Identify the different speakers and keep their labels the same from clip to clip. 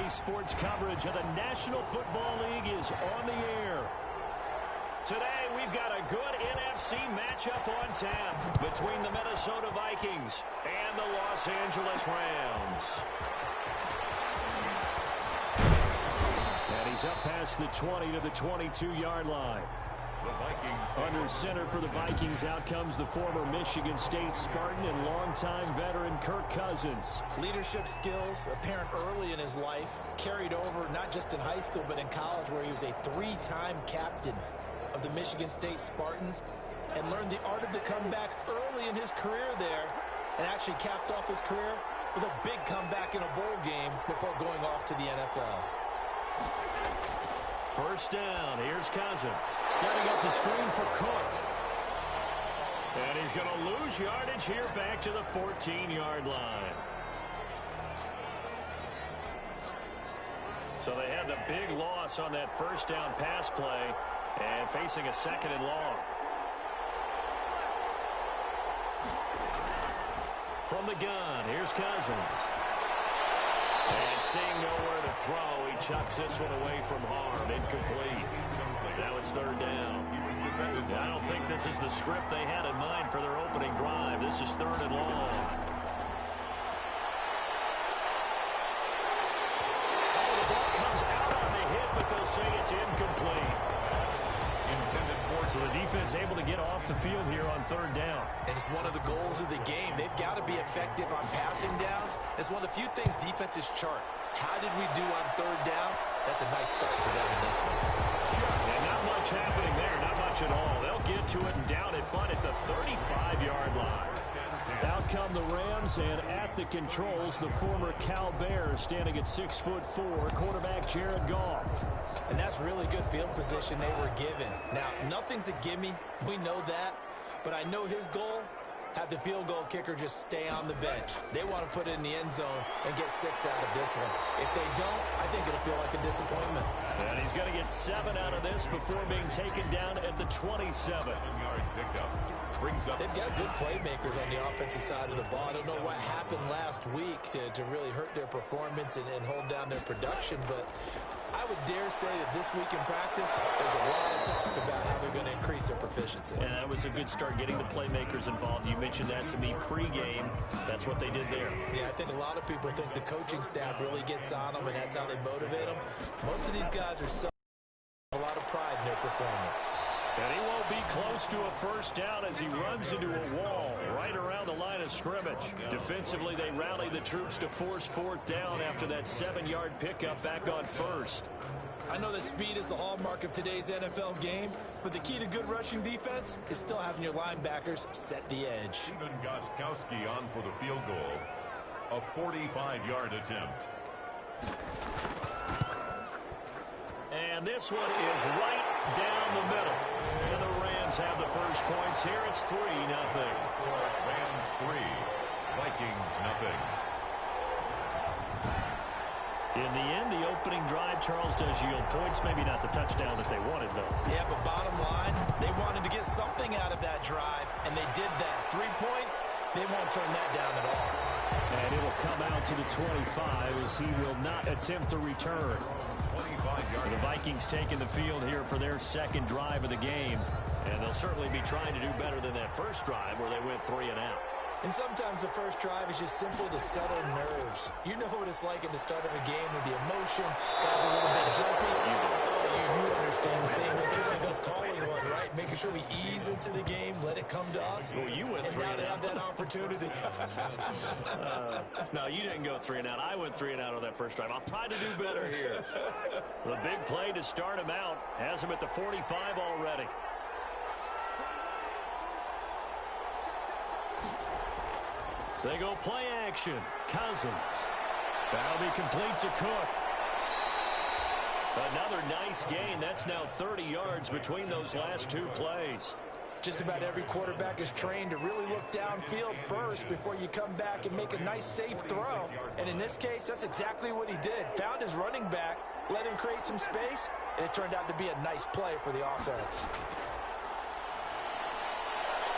Speaker 1: Sports coverage of the National Football League is on the air. Today, we've got a good NFC matchup on tap between the Minnesota Vikings and the Los Angeles Rams. And he's up past the 20 to the 22-yard line. Under center for the Vikings, out comes the former Michigan State Spartan and longtime veteran Kirk Cousins.
Speaker 2: Leadership skills apparent early in his life, carried over not just in high school but in college, where he was a three-time captain of the Michigan State Spartans and learned the art of the comeback early in his career there, and actually capped off his career with a big comeback in a bowl game before going off to the NFL.
Speaker 1: First down, here's Cousins. Setting up the screen for Cook. And he's going to lose yardage here back to the 14-yard line. So they had the big loss on that first down pass play and facing a second and long. From the gun, here's Cousins. And seeing nowhere to throw, he chucks this one away from harm. Incomplete. Now it's third down. I don't think this is the script they had in mind for their opening drive. This is third and long. Oh, the ball comes out on the hit, but they'll say it's incomplete. So the defense able to get off the field here on third down.
Speaker 2: And it's one of the goals of the game. They've got to be effective on passing downs. It's one of the few things defenses chart. How did we do on third down? That's a nice start for them in this one.
Speaker 1: And not much happening there, not much at all. They'll get to it and down it, but at the 35-yard line. Out come the Rams, and at the controls, the former Cal Bears standing at 6'4", quarterback Jared Goff.
Speaker 2: And that's really good field position they were given. Now, nothing's a gimme. We know that. But I know his goal, have the field goal kicker just stay on the bench. They want to put it in the end zone and get 6 out of this one. If they don't, I think it'll feel like a disappointment.
Speaker 1: And he's going to get 7 out of this before being taken down at the 27.
Speaker 2: They've got good playmakers on the offensive side of the ball. I don't know what happened last week to really hurt their performance and hold down their production, but I would dare say that this week in practice, there's a lot of talk about how they're going to increase their proficiency.
Speaker 1: And that was a good start, getting the playmakers involved. You mentioned that to me pregame. That's what they did there.
Speaker 2: Yeah, I think a lot of people think the coaching staff really gets on them, and that's how they motivate them. Most of these guys are a lot of pride in their performance.
Speaker 1: And he won't be close to a first down as he runs into a wall right around the line of scrimmage. Defensively, they rally the troops to force fourth down after that 7-yard pickup back on first.
Speaker 2: I know that speed is the hallmark of today's NFL game, but the key to good rushing defense is still having your linebackers set the edge.
Speaker 3: Stephen Gostkowski on for the field goal. A 45-yard attempt.
Speaker 1: And this one is right down the middle. And the Rams have the first points here. It's 3-0.
Speaker 3: Rams 3, Vikings 0.
Speaker 1: In the end, the opening drive, Charles, does yield points. Maybe not the touchdown that they wanted, though.
Speaker 2: Yeah, but bottom line, they wanted to get something out of that drive, and they did that. 3 points, they won't turn that down at all.
Speaker 1: And it will come out to the 25 as he will not attempt to return. The Vikings taking the field here for their second drive of the game. And they'll certainly be trying to do better than that first drive where they went 3 and out.
Speaker 2: And sometimes the first drive is just simple to settle nerves. You know what it's like at the start of a game with the emotion. Guys are a little bit jumpy. You understand the same. It's just like us calling one, right? Making sure we ease into the game, let it come to us.
Speaker 1: Well, you went 3 and
Speaker 2: now they
Speaker 1: out.
Speaker 2: have that opportunity.
Speaker 1: No, you didn't go 3 and out. I went 3 and out on that first drive. I'll try to do better here. The big play to start him out has him at the 45 already. They go play action. Cousins. That'll be complete to Cook. Another nice gain. That's now 30 yards between those last 2 plays.
Speaker 2: Just about every quarterback is trained to really look downfield first before you come back and make a nice, safe throw. And in this case, that's exactly what he did. Found his running back, let him create some space, and it turned out to be a nice play for the offense.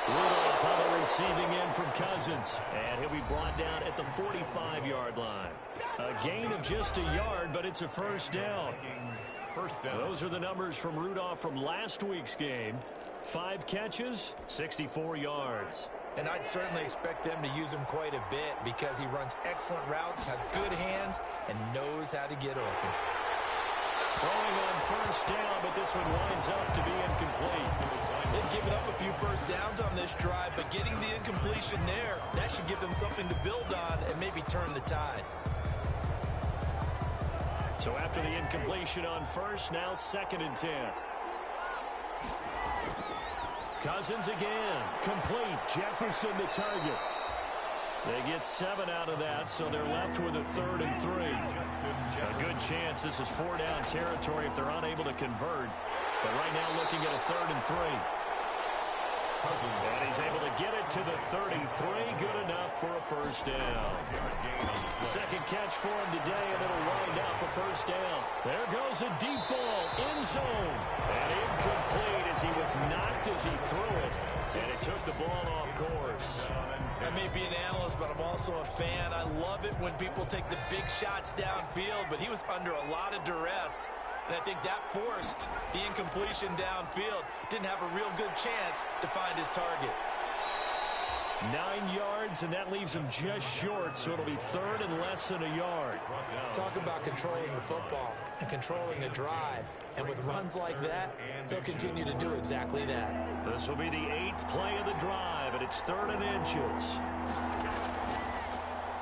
Speaker 1: Rudolph on the Receiving in from Cousins. And he'll be brought down at the 45-yard line. A gain of just a yard, but it's a first down.
Speaker 3: First down.
Speaker 1: Those are the numbers from Rudolph from last week's game. 5 catches, 64 yards.
Speaker 2: And I'd certainly expect them to use him quite a bit because he runs excellent routes, has good hands, and knows how to get open.
Speaker 1: Throwing on first down, but this one winds up to be incomplete.
Speaker 2: They've given up a few first downs on this drive, but getting the incompletion there, that should give them something to build on and maybe turn the tide.
Speaker 1: So after the incompletion on first, now 2nd and 10. Cousins again. Complete. Jefferson the target. They get 7 out of that, so they're left with a 3rd and 3. A good chance this is 4-down territory if they're unable to convert. But right now looking at a 3rd and 3. And he's able to get it to the 33. Good enough for a first down. Second catch for him today, and it'll wind up a first down. There goes a deep ball, end zone. And incomplete as he was knocked as he threw it. And it took the ball off course.
Speaker 2: I may be an analyst, but I'm also a fan. I love it when people take the big shots downfield, but he was under a lot of duress. And I think that forced the incompletion downfield. Didn't have a real good chance to find his target.
Speaker 1: 9 yards, and that leaves him just short, so it'll be 3rd and less than a yard.
Speaker 2: Talk about controlling the football and controlling the drive. And with runs like that, they'll continue to do exactly that.
Speaker 1: This will be the 8th play of the drive, and it's 3rd and inches.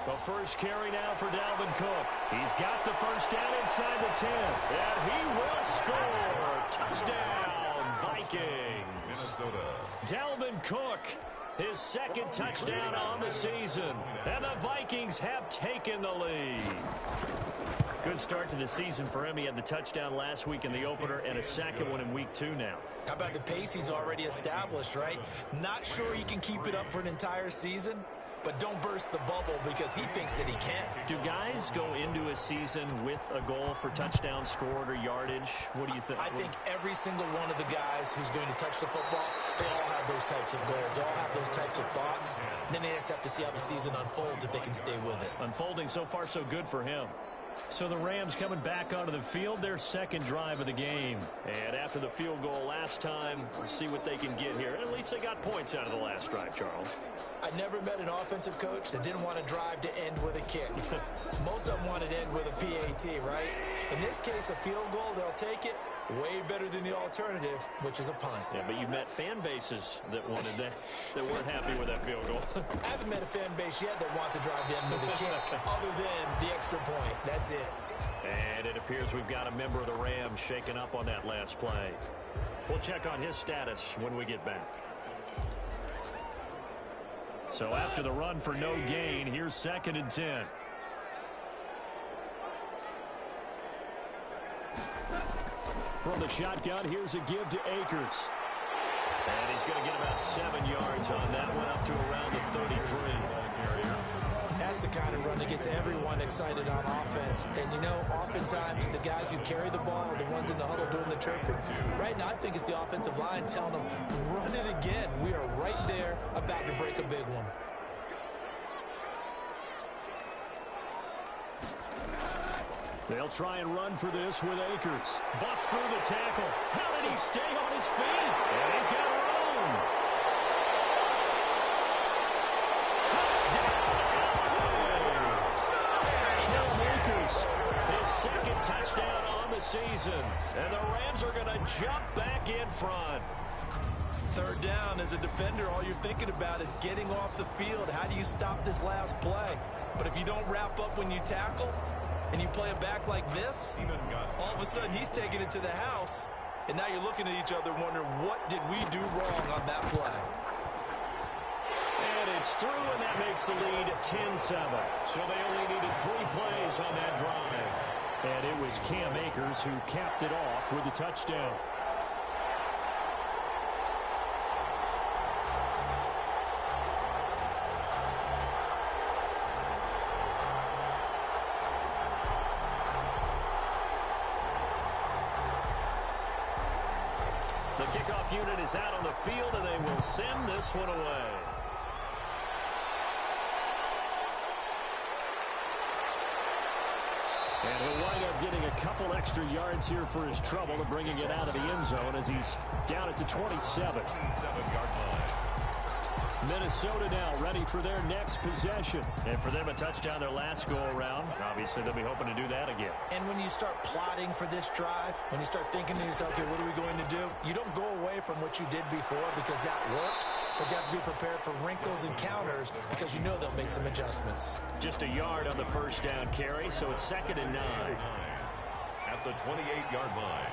Speaker 1: The first carry now for Dalvin Cook. He's got the first down inside the 10. And he will score. Touchdown, Vikings.
Speaker 3: Minnesota.
Speaker 1: Dalvin Cook, his 2nd touchdown on the season. And the Vikings have taken the lead. Good start to the season for him. He had the touchdown last week in the opener and a 2nd one in week 2 now.
Speaker 2: How about the pace he's already established, right? Not sure he can keep it up for an entire season, but don't burst the bubble because he thinks that he can.
Speaker 1: Do guys go into a season with a goal for touchdowns scored or yardage? What do you think?
Speaker 2: I think every single one of the guys who's going to touch the football, they all have those types of goals. They all have those types of thoughts. Then they just have to see how the season unfolds if they can stay with it.
Speaker 1: Unfolding so far so good for him. So the Rams coming back onto the field, their 2nd drive of the game. And after the field goal last time, we'll see what they can get here. At least they got points out of the last drive, Charles.
Speaker 2: I never met an offensive coach that didn't want to drive to end with a kick. Most of them wanted to end with a PAT, right? In this case, a field goal, they'll take it. Way better than the alternative, which is a punt.
Speaker 1: Yeah, but you've met fan bases that wanted that weren't happy with that field goal.
Speaker 2: I haven't met a fan base yet that wants to drive to end with a kick, other than the extra point. That's it.
Speaker 1: And it appears we've got a member of the Rams shaken up on that last play. We'll check on his status when we get back. So after the run for no gain, here's 2nd and 10. From the shotgun, here's a give to Akers. And he's going to get about 7 yards on that one, up to around the 33.
Speaker 2: That's the kind of run that gets everyone excited on offense. And, you know, oftentimes the guys who carry the ball are the ones in the huddle doing the chirping. Right now, I think it's the offensive line telling them, run it again. We are right there about to break a big one.
Speaker 1: They'll try and run for this with Akers. Bust through the tackle. How did he stay on his feet? And he's got room. Touchdown. Cam Akers, his 2nd touchdown on the season. And the Rams are going to jump back in front.
Speaker 2: 3rd down, as a defender, all you're thinking about is getting off the field. How do you stop this last play? But if you don't wrap up when you tackle, and you play it back like this, all of a sudden he's taking it to the house, and now you're looking at each other wondering, what did we do wrong on that play?
Speaker 1: And it's through, and that makes the lead 10-7. So they only needed 3 plays on that drive. And it was Cam Akers who capped it off with a touchdown. The kickoff unit is out on the field, and they will send this one away.
Speaker 4: And he'll wind up getting a couple extra yards here for his trouble and bringing it out of the end zone as he's down at the 27.
Speaker 3: 27-yard line.
Speaker 4: Minnesota now ready for their next possession.
Speaker 1: And for them, a touchdown their last go-around. Obviously, they'll be hoping to do that again.
Speaker 2: And when you start plotting for this drive, when you start thinking to yourself, okay, what are we going to do? You don't go away from what you did before because that worked, but you have to be prepared for wrinkles and counters because you know they'll make some adjustments.
Speaker 1: Just a yard on the first down carry, so it's 2nd and 9.
Speaker 3: At the 28-yard line.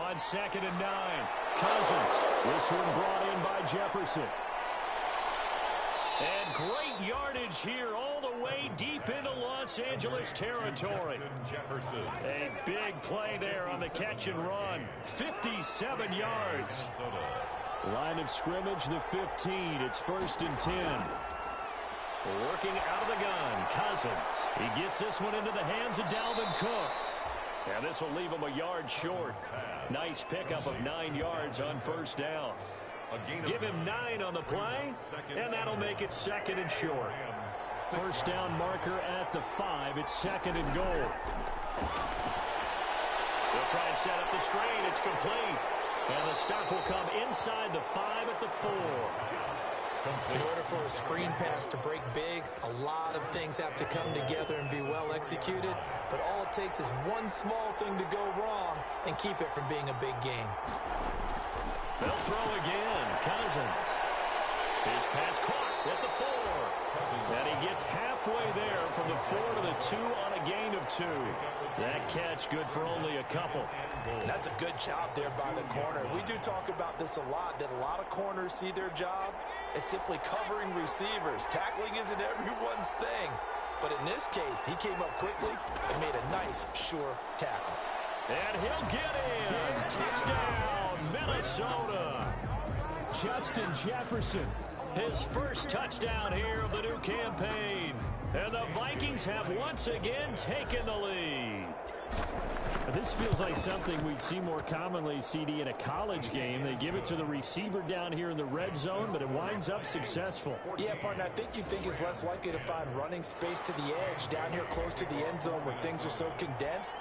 Speaker 4: On 2nd and 9, Cousins. This one brought in by Jefferson.
Speaker 1: And great yardage here all the way deep into Los Angeles territory.
Speaker 3: Jefferson.
Speaker 1: A big play there on the catch and run. 57 yards.
Speaker 4: Line of scrimmage, the 15. It's 1st and 10.
Speaker 1: Working out of the gun, Cousins. He gets this one into the hands of Dalvin Cook. And this will leave him a yard short. Nice pickup of 9 yards on first down. Give him 9 on the play, and that'll make it 2nd and short.
Speaker 4: First down marker at the 5. It's 2nd and goal.
Speaker 1: They'll try and set up the screen. It's complete. And the stop will come inside the 5 at the 4.
Speaker 2: In order for a screen pass to break big, a lot of things have to come together and be well executed. But all it takes is one small thing to go wrong and keep it from being a big game.
Speaker 1: They'll throw again. Cousins. His pass caught at the 4. And he gets halfway there from the 4 to the 2 on a gain of 2. That catch good for only a couple.
Speaker 2: And that's a good job there by the corner. We do talk about this a lot, that a lot of corners see their job as simply covering receivers. Tackling isn't everyone's thing. But in this case, he came up quickly and made a nice, sure tackle.
Speaker 1: And he'll get in. Touchdown, Minnesota.
Speaker 4: Justin Jefferson.
Speaker 1: His first touchdown here of the new campaign. And the Vikings have once again taken the lead.
Speaker 4: This feels like something we'd see more commonly, CD, in a college game. They give it to the receiver down here in the red zone, but it winds up successful.
Speaker 2: Yeah, partner, I think you think it's less likely to find running space to the edge down here close to the end zone where things are so condensed.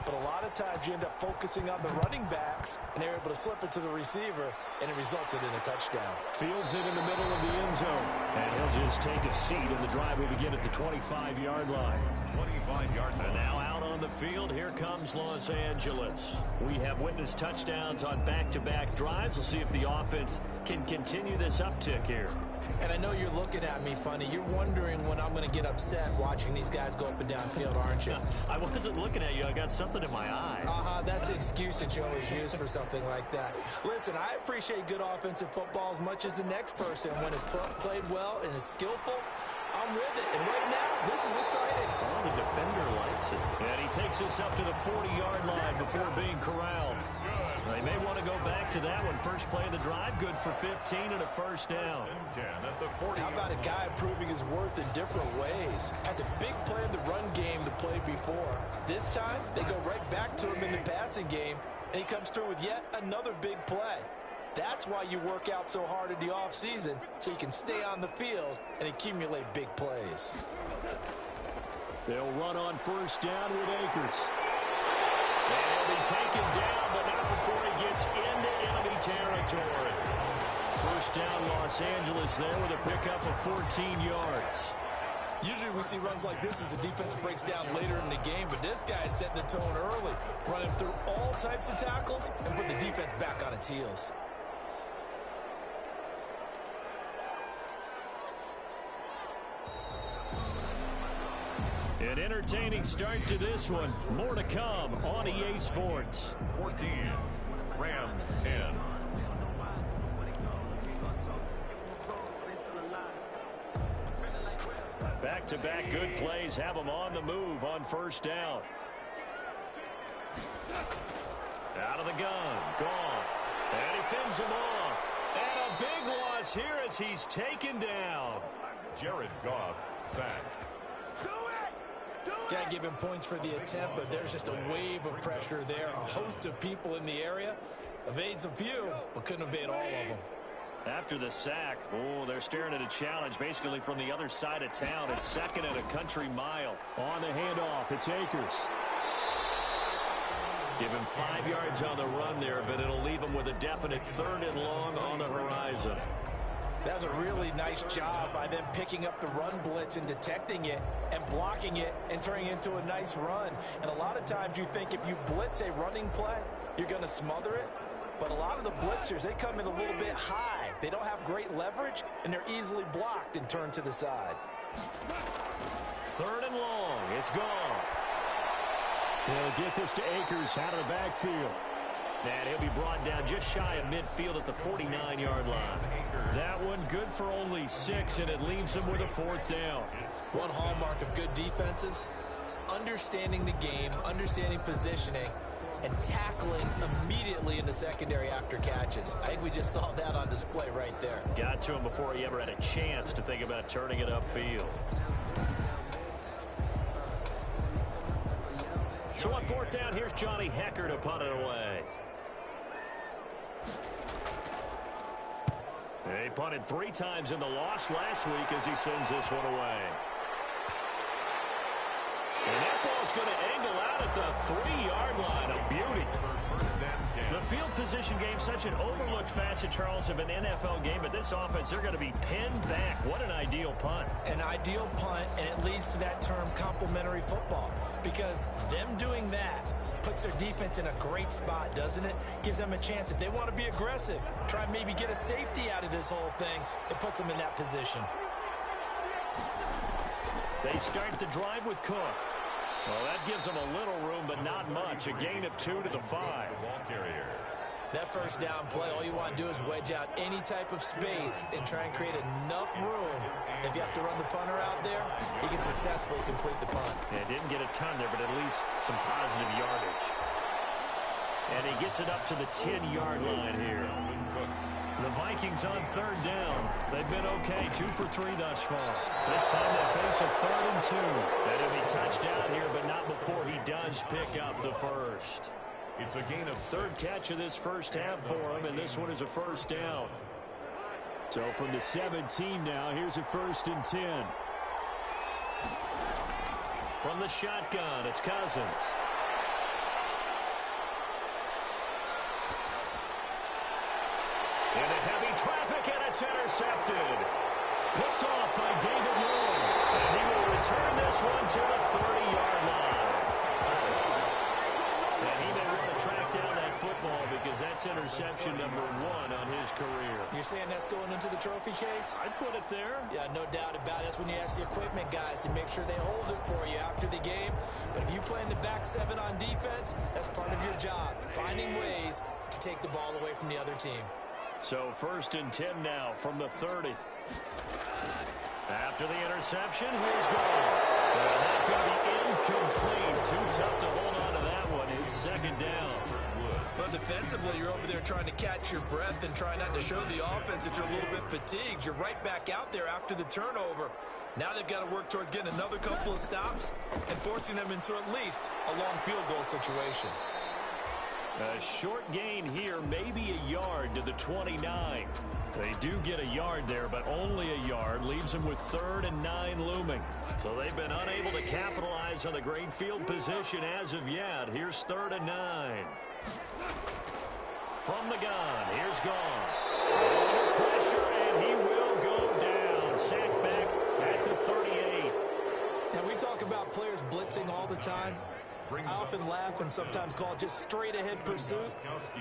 Speaker 2: But a lot of times you end up focusing on the running backs, and they're able to slip it to the receiver, and it resulted in a touchdown.
Speaker 4: Fields it in the middle of the end zone. And he'll just take a seat, and the drive will begin at the 25-yard line.
Speaker 3: 25-yard line.
Speaker 1: And now out on the field, here comes Los Angeles. We have witnessed touchdowns on back-to-back drives. We'll see if the offense can continue this uptick here.
Speaker 2: And I know you're looking at me funny. You're wondering when I'm going to get upset watching these guys go up and down field, aren't you?
Speaker 1: I wasn't looking at you. I got something in my eye.
Speaker 2: That's the excuse that you always use for something like that. Listen, I appreciate good offensive football as much as the next person. When it's played well and is skillful, I'm with it. And right now, this is exciting.
Speaker 1: Oh, the defender likes it. And he takes this up to the 40-yard line before being corralled. They may want to go back to that one. First play of the drive, good for 15 and a first down.
Speaker 2: How about a guy proving his worth in different ways? Had the big play in the run game to play before. This time, they go right back to him in the passing game, and he comes through with yet another big play. That's why you work out so hard in the offseason, so you can stay on the field and accumulate big plays.
Speaker 4: They'll run on first down with Akers.
Speaker 1: And he'll be taken down, but not before he gets into enemy territory. First down, Los Angeles there with a pickup of 14 yards.
Speaker 2: Usually we see runs like this as the defense breaks down later in the game, but this guy is setting the tone early, running through all types of tackles and put the defense back on its heels.
Speaker 1: An entertaining start to this one. More to come on EA Sports.
Speaker 3: 14, Rams 10.
Speaker 1: Back-to-back good plays have them on the move on first down. Out of the gun, Goff. And he fends him off. And a big loss here as he's taken down.
Speaker 3: Jared Goff sacked.
Speaker 2: Can't give him points for the attempt, but there's just a wave of pressure there. A host of people in the area. Evades a few, but couldn't evade all of them.
Speaker 4: After the sack, they're staring at a challenge basically from the other side of town. It's second and a country mile. On the handoff, it's Akers. Give him 5 yards on the run there, but it'll leave him with a definite 3rd and long on the horizon.
Speaker 2: That was a really nice job by them picking up the run blitz and detecting it and blocking it and turning it into a nice run. And a lot of times you think if you blitz a running play, you're going to smother it. But a lot of the blitzers, they come in a little bit high. They don't have great leverage, and they're easily blocked and turned to the side.
Speaker 4: 3rd and long. It's gone. He'll get this to Akers out of the backfield. And he'll be brought down just shy of midfield at the 49-yard line. That one good for only 6, and it leaves him with a 4th down.
Speaker 2: One hallmark of good defenses is understanding the game, understanding positioning, and tackling immediately in the secondary after catches. I think we just saw that on display right there.
Speaker 4: Got to him before he ever had a chance to think about turning it upfield. So on 4th down, here's Johnny Hekker to punt it away. He punted 3 times in the loss last week as he sends this one away. And that ball's going to angle out at the 3-yard line. A beauty. The field position game, such an overlooked facet, Charles, of an NFL game. But this offense, they're going to be pinned back. What an ideal punt.
Speaker 2: An ideal punt, and it leads to that term complementary football. Because them doing that puts their defense in a great spot, doesn't it? Gives them a chance. If they want to be aggressive, try and maybe get a safety out of this whole thing, it puts them in that position.
Speaker 4: They start the drive with Cook. Well, that gives them a little room, but not much. A gain of 2 to the 5.
Speaker 2: That first down play, all you want to do is wedge out any type of space and try and create enough room. If you have to run the punter out there, he can successfully complete the punt.
Speaker 4: Yeah, didn't get a ton there, but at least some positive yardage. And he gets it up to the 10-yard line here. The Vikings on 3rd down. They've been okay, 2 for 3 thus far. This time they face a 3rd and 2. And he'll be touchdown here, but not before he does pick up the first.
Speaker 3: It's a gain of
Speaker 4: 3rd catch of this first half for him, and this one is a 1st down. So from the 17 now, here's a 1st and 10. From the shotgun, it's Cousins. Into heavy traffic, and it's intercepted. Picked off by David Moore. And he will return this one to the 30-yard line. And he may want to track down that football because that's interception number 1 on his career.
Speaker 2: You're saying that's going into the trophy case?
Speaker 4: I'd put it there.
Speaker 2: Yeah, no doubt about it. That's when you ask the equipment guys to make sure they hold it for you after the game. But if you play in the back 7 on defense, that's part of your job, finding ways to take the ball away from the other team. So 1st and 10 now from the 30. After the interception, here's Goff. That's going to be incomplete. Too tough to hold on to that one. It's 2nd down. Well, defensively, you're over there trying to catch your breath and try not to show the offense that you're a little bit fatigued. You're right back out there after the turnover. Now they've got to work towards getting another couple of stops and forcing them into at least a long field goal situation.
Speaker 4: A short gain here, maybe a yard to the 29. They do get a yard there, but only a yard. Leaves them with 3rd and 9 looming. So they've been unable to capitalize on the great field position as of yet. Here's 3rd and 9. From the gun, here's Goff. Under pressure, and he will go down. Sacked back at the 38.
Speaker 2: Now, we talk about players blitzing all the time. I often laugh and sometimes call it just straight-ahead pursuit.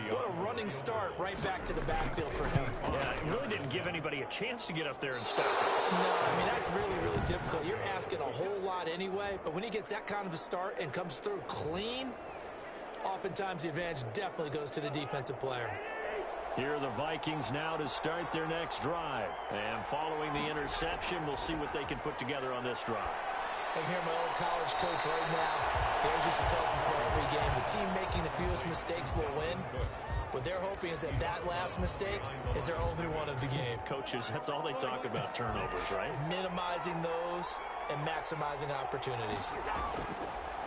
Speaker 2: What a running start right back to the backfield for him.
Speaker 4: Yeah, it really didn't give anybody a chance to get up there and stop it.
Speaker 2: No, I mean, that's really, really difficult. You're asking a whole lot anyway, but when he gets that kind of a start and comes through clean, oftentimes the advantage definitely goes to the defensive player.
Speaker 4: Here are the Vikings now to start their next drive. And following the interception, we'll see what they can put together on this drive.
Speaker 2: I can hear my old college coach right now. He always used to tell us before every game, the team making the fewest mistakes will win. What they're hoping is that that last mistake is their only one of the game.
Speaker 4: Coaches, that's all they talk about, turnovers, right?
Speaker 2: Minimizing those and maximizing opportunities.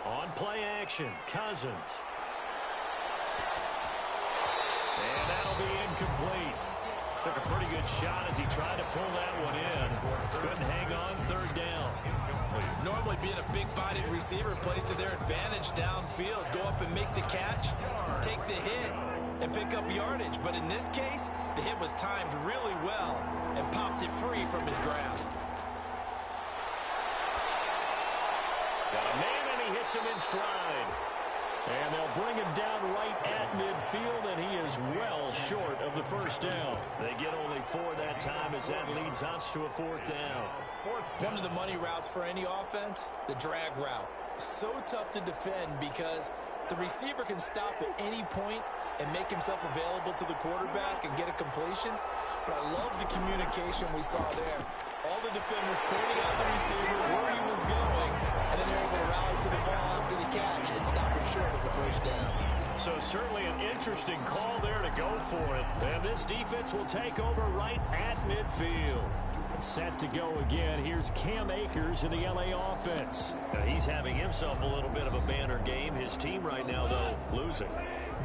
Speaker 4: On play action, Cousins. And that'll be incomplete. Took a pretty good shot as he tried to pull that one in. Couldn't hang on, third down.
Speaker 2: Normally being a big-bodied receiver plays to their advantage downfield. Go up and make the catch, take the hit, and pick up yardage. But in this case, the hit was timed really well and popped it free from his grasp.
Speaker 4: Got a man, and he hits him in stride. And they'll bring him down right at midfield, and he is well short of the first down. They get only 4 that time as that leads us to a 4th down.
Speaker 2: One of the money routes for any offense, the drag route. So tough to defend because the receiver can stop at any point and make himself available to the quarterback and get a completion. But I love the communication we saw there. All the defenders pointing out the receiver where he was going, and then they're able to rally to the ball after the catch and stop him short of the first down.
Speaker 4: So certainly an interesting call there to go for it. And this defense will take over right at midfield. Set to go again. Here's Cam Akers in the LA offense. Now he's having himself a little bit of a banner game. His team right now, though, losing.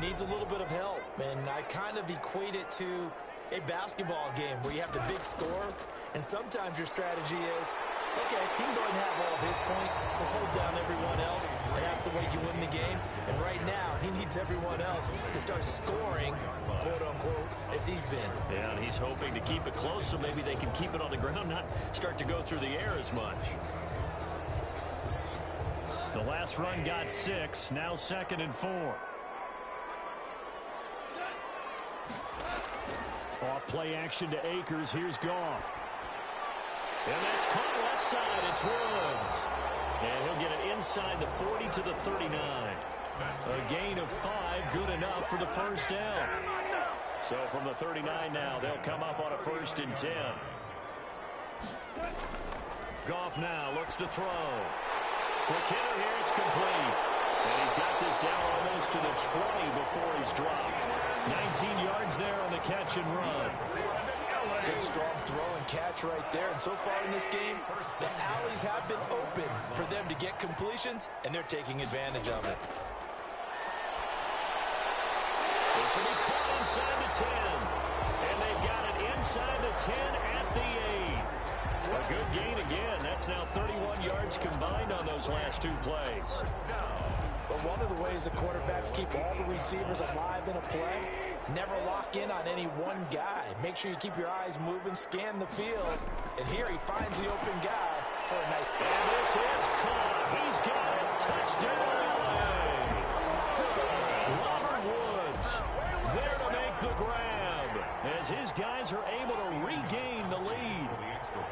Speaker 2: Needs a little bit of help, and I kind of equate it to a basketball game where you have the big score, and sometimes your strategy is, okay, he can go ahead and have all of his points. Let's hold down everyone else, and that's the way you win the game. And right now, he needs everyone else to start scoring, quote-unquote, as he's been.
Speaker 4: Yeah, and he's hoping to keep it close so maybe they can keep it on the ground, not start to go through the air as much. The last run got 6, now 2nd and 4. Off play action to Akers. Here's Goff. And that's caught left side. It's Woods. And he'll get it inside the 40 to the 39. A gain of 5, good enough for the first down. So from the 39 now, they'll come up on a 1st and 10. Goff now looks to throw. Quick hitter here, it's complete. And he's got this down almost to the 20 before he's dropped. 19 yards there on the catch and run.
Speaker 2: Good strong throw and catch right there. And so far in this game, the alleys have been open for them to get completions, and they're taking advantage of it.
Speaker 4: This will be caught inside the 10. And they've got it inside the 10 at the 8. A good gain again. That's now 31 yards combined on those last 2 plays.
Speaker 2: But one of the ways the quarterbacks keep all the receivers alive in a play, never lock in on any one guy. Make sure you keep your eyes moving, scan the field. And here he finds the open guy for a nice.
Speaker 4: And this is caught. He's got it. Touchdown, LA. Robert Woods there to make the grab as his guys are able to regain the lead.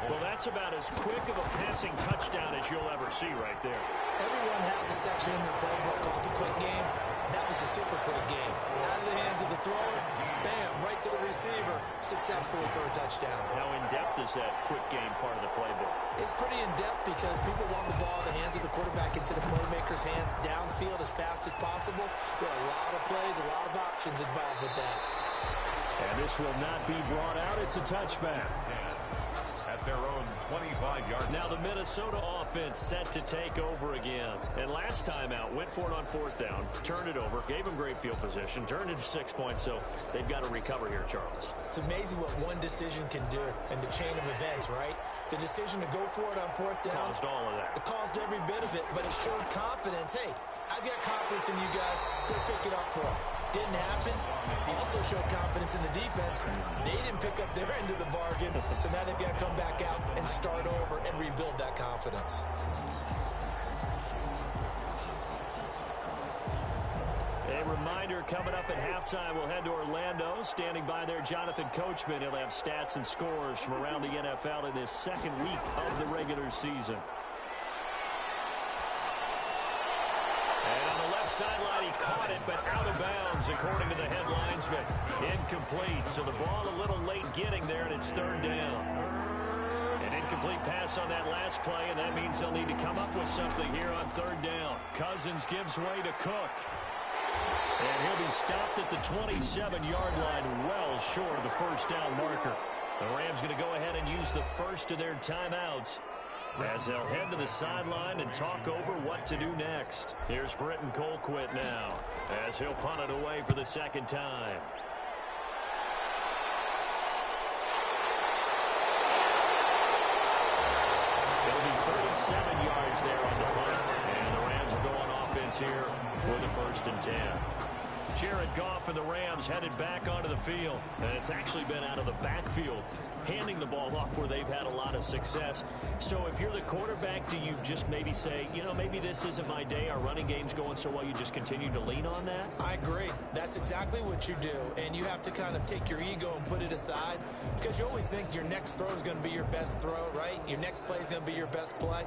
Speaker 4: Well, that's about as quick of a passing touchdown as you'll ever see right there.
Speaker 2: Everyone has a section in their playbook called the quick game. That was a super quick game. Out of the hands of the thrower, bam, right to the receiver, successfully for a touchdown.
Speaker 4: How in-depth is that quick game part of the playbook?
Speaker 2: It's pretty in-depth because people want the ball in the hands of the quarterback into the playmaker's hands downfield as fast as possible. There are a lot of plays, a lot of options involved with that.
Speaker 4: And this will not be brought out. It's a touchback.
Speaker 3: At their own 25-yard.
Speaker 4: Now the Minnesota offense set to take over again. And last time out, went for it on 4th down, turned it over, gave them great field position, turned it to 6 points, so they've got to recover here, Charles.
Speaker 2: It's amazing what one decision can do in the chain of events, right? The decision to go for it on 4th down.
Speaker 4: Caused all of that.
Speaker 2: It caused every bit of it, but it showed confidence. Hey, I've got confidence in you guys. Go pick it up for them. Didn't happen. Also showed confidence in the defense. They didn't pick up their end of the bargain, so now they've got to come back out and start over and rebuild that confidence.
Speaker 4: A reminder coming up at halftime, we'll head to Orlando. Standing by there, Jonathan Coachman. He'll have stats and scores from around the NFL in this 2nd week of the regular season. And on the left sideline, he caught it, but out of bounds, according to the head linesman. Incomplete, so the ball a little late getting there, and it's 3rd down. An incomplete pass on that last play, and that means they'll need to come up with something here on 3rd down. Cousins gives way to Cook. And he'll be stopped at the 27-yard line, well short of the first down marker. The Rams going to go ahead and use the first of their timeouts as they'll head to the sideline and talk over what to do next. Here's Britton Colquitt now as he'll punt it away for the 2nd time. offense here with a 1st and 10. Jared Goff and the Rams headed back onto the field. And it's actually been out of the backfield, handing the ball off where they've had a lot of success. So if you're the quarterback, do you just maybe say, you know, maybe this isn't my day, our running game's going so well, you just continue to lean on that?
Speaker 2: I agree. That's exactly what you do. And you have to kind of take your ego and put it aside, because you always think your next throw is going to be your best throw, right? Your next play is going to be your best play.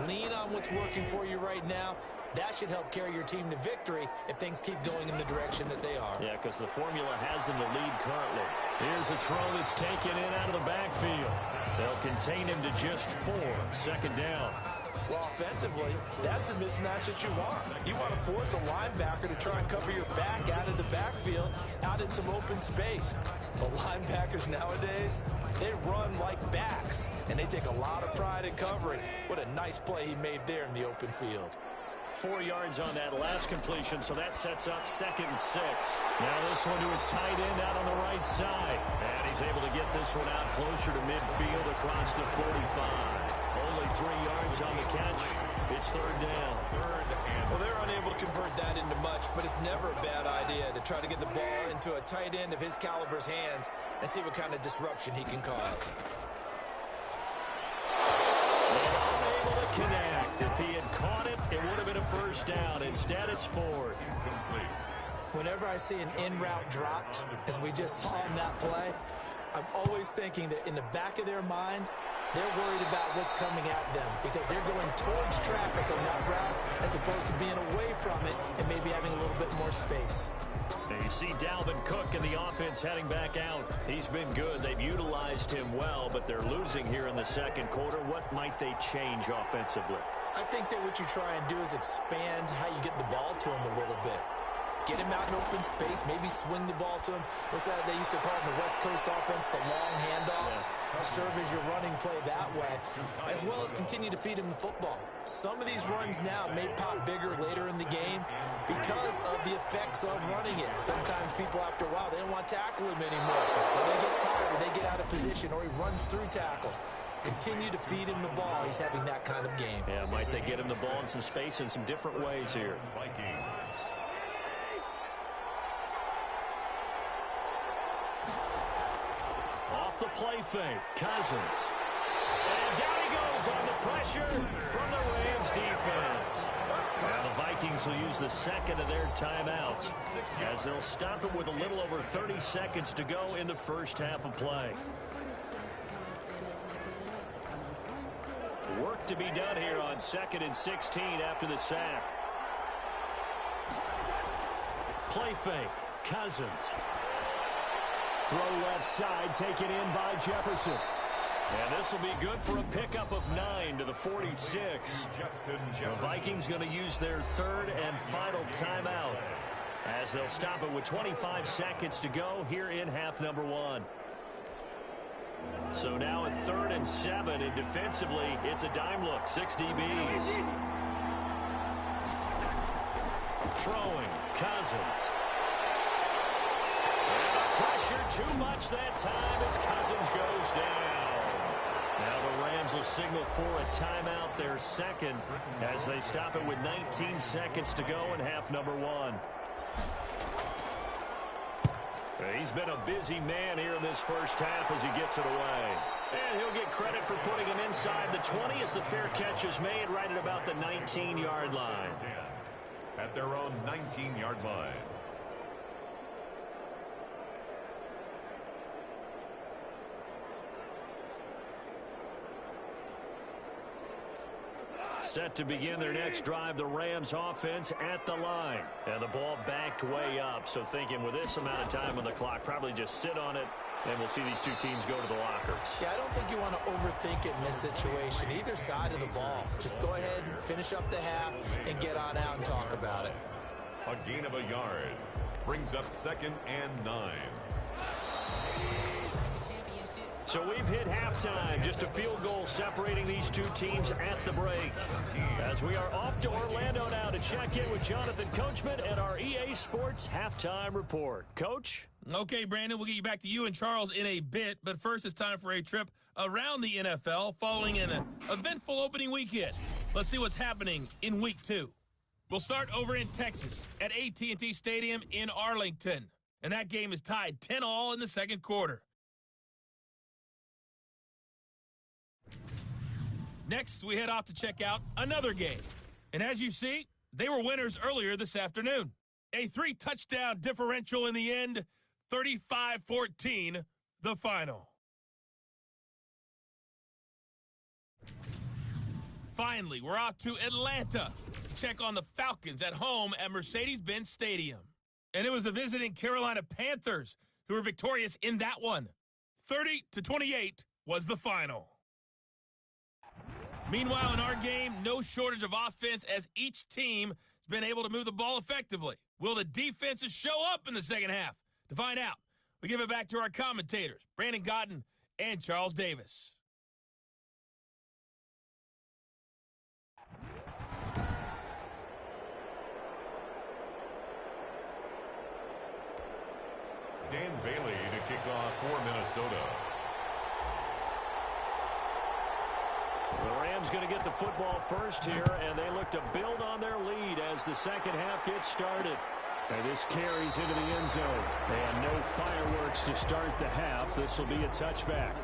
Speaker 2: Lean on what's working for you right now. That should help carry your team to victory if things keep going in the direction that they are.
Speaker 4: Yeah, because the formula has them the lead currently. Here's a throw that's taken in out of the backfield. They'll contain him to just 4. 2nd down.
Speaker 2: Well, offensively, that's the mismatch that you want. You want to force a linebacker to try and cover your back out of the backfield, out in some open space. But linebackers nowadays, they run like backs, and they take a lot of pride in covering. What a nice play he made there in the open field.
Speaker 4: 4 yards on that last completion, so that sets up 2nd and 6. Now this one to his tight end out on the right side. And he's able to get this one out closer to midfield across the 45. Only 3 yards on the catch. It's 3rd down.
Speaker 2: Well, they're unable to convert that into much, but it's never a bad idea to try to get the ball into a tight end of his caliber's hands and see what kind of disruption he can cause.
Speaker 4: Unable to connect. If he had caught it, it would have been a 1st down. Instead, it's 4th.
Speaker 2: Whenever I see an in-route dropped, as we just saw in that play, I'm always thinking that in the back of their mind, they're worried about what's coming at them because they're going towards traffic on that route as opposed to being away from it and maybe having a little bit more space.
Speaker 4: And you see Dalvin Cook in the offense heading back out. He's been good. They've utilized him well, but they're losing here in the 2nd quarter. What might they change offensively?
Speaker 2: I think that what you try and do is expand how you get the ball to him a little bit. Get him out in open space, maybe swing the ball to him. What's that they used to call in the West Coast offense, the long handoff? Yeah. Serve as your running play that way, as well as continue to feed him the football. Some of these runs now may pop bigger later in the game because of the effects of running it. Sometimes people, after a while, they don't want to tackle him anymore. Or they get tired, or they get out of position, or he runs through tackles. Continue to feed him the ball. He's having that kind of game.
Speaker 4: Yeah, might they get him the ball in some space in some different ways here. Off the play fake, Cousins. And down he goes on the pressure from the Rams defense. Now the Vikings will use the 2nd of their timeouts as they'll stop it with a little over 30 seconds to go in the 1st half of play. Work to be done here on 2nd and 16 after the sack. Play fake, Cousins. Throw left side, taken in by Jefferson. And this will be good for a pickup of 9 to the 46. The Vikings going to use their 3rd and final timeout as they'll stop it with 25 seconds to go here in half number 1. So now a 3rd and 7, and defensively, it's a dime look, 6 DBs. Throwing, Cousins. And the pressure too much that time as Cousins goes down. Now the Rams will signal for a timeout, their 2nd, as they stop it with 19 seconds to go in half number 1. He's been a busy man here in this 1st half as he gets it away. And he'll get credit for putting him inside the 20 as the fair catch is made right at about the 19-yard line.
Speaker 3: At their own 19-yard line.
Speaker 4: Set to begin their next drive, the Rams offense at the line. And the ball backed way up, so thinking with this amount of time on the clock, probably just sit on it, and we'll see these two teams go to the lockers.
Speaker 2: Yeah, I don't think you want to overthink it in this situation, either side of the ball. Just go ahead and finish up the half and get on out and talk about it.
Speaker 3: A gain of a yard brings up 2nd and 9.
Speaker 4: So we've hit halftime, just a field goal separating these two teams at the break. As we are off to Orlando now to check in with Jonathan Coachman and our EA Sports Halftime Report. Coach?
Speaker 5: Okay, Brandon, we'll get you back to you and Charles in a bit, but first it's time for a trip around the NFL following an eventful opening weekend. Let's see what's happening in Week 2. We'll start over in Texas at AT&T Stadium in Arlington. And that game is tied 10-all in the second quarter. Next, we head off to check out another game. And as you see, they were winners earlier this afternoon. A 3-touchdown differential in the end, 35-14, the final. Finally, we're off to Atlanta to check on the Falcons at home at Mercedes-Benz Stadium. And it was the visiting Carolina Panthers who were victorious in that one. 30-28 was the final. Meanwhile, in our game, no shortage of offense as each team has been able to move the ball effectively. Will the defenses show up in the second half? To find out, we give it back to our commentators, Brandon Gaudin and Charles Davis.
Speaker 3: Dan Bailey to kick off for Minnesota.
Speaker 4: The Rams going to get the football first here, and they look to build on their lead as the second half gets started. And this carries into the end zone. And no fireworks to start the half. This will be a touchback.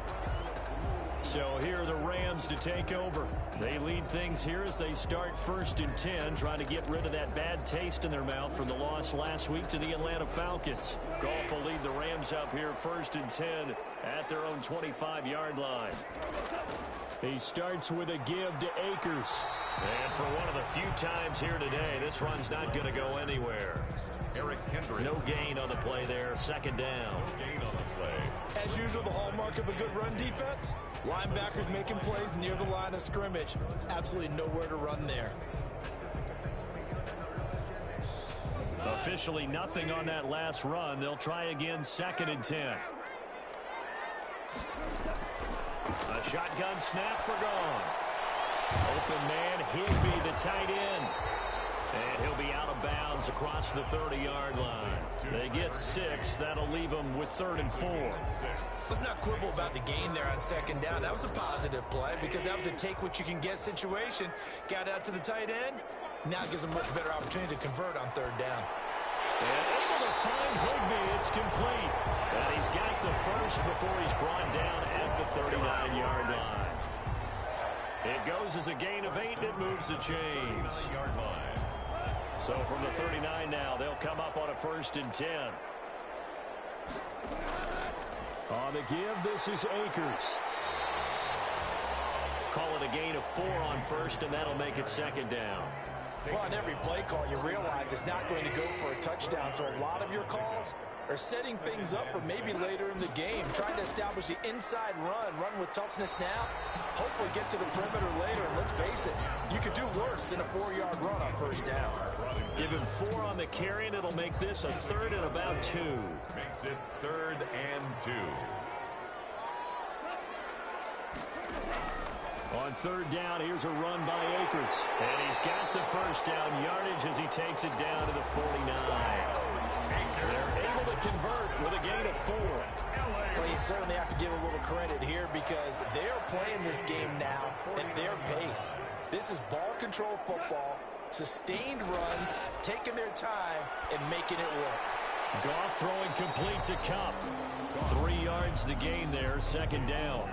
Speaker 4: So here are the Rams to take over. They lead things here as they start 1st and 10, trying to get rid of that bad taste in their mouth from the loss last week to the Atlanta Falcons. Goff will lead the Rams up here 1st and 10 at their own 25-yard line. He starts with a give to Akers.
Speaker 1: And for one of the few times here today, this run's not going to go anywhere.
Speaker 3: Eric Kendricks.
Speaker 1: No gain on the play there, 2nd down.
Speaker 3: No gain on the play.
Speaker 2: As usual, the hallmark of a good run defense, linebackers making plays near the line of scrimmage. Absolutely nowhere to run there.
Speaker 4: Officially nothing on that last run. They'll try again 2nd and 10. A shotgun snap for gone. Open man, Higbee, the tight end. And he'll be out of bounds across the 30-yard line. They get 6. That'll leave them with 3rd and 4.
Speaker 2: Let's not quibble about the gain there on 2nd down. That was a positive play because that was a take-what-you-can-get situation. Got out to the tight end. Now gives them much better opportunity to convert on 3rd down.
Speaker 4: And able to find Higbee. It's complete. And he's got the first before he's brought down at the 39-yard line. It goes as a gain of 8, and it moves the chains.
Speaker 3: Yard line.
Speaker 4: So from the 39 now, they'll come up on a 1st and 10. On the give, this is Akers. Call it a gain of 4 on 1st, and that'll make it 2nd down.
Speaker 2: Well, on every play call, you realize it's not going to go for a touchdown, so a lot of your calls are setting things up for maybe later in the game, trying to establish the inside run with toughness now, hopefully get to the perimeter later, and let's face it, you could do worse than a 4-yard run on 1st down.
Speaker 4: Give him 4 on the carry, and it'll make this a 3rd and about 2.
Speaker 3: Makes it 3rd and 2.
Speaker 4: On 3rd down, here's a run by Akers. And he's got the 1st down yardage as he takes it down to the 49. They're able to convert with a gain of 4.
Speaker 2: Well, you certainly have to give a little credit here because they're playing this game now at their pace. This is ball control football, sustained runs, taking their time, and making it work.
Speaker 4: Goff throwing complete to Kupp. 3 yards the gain there, 2nd down.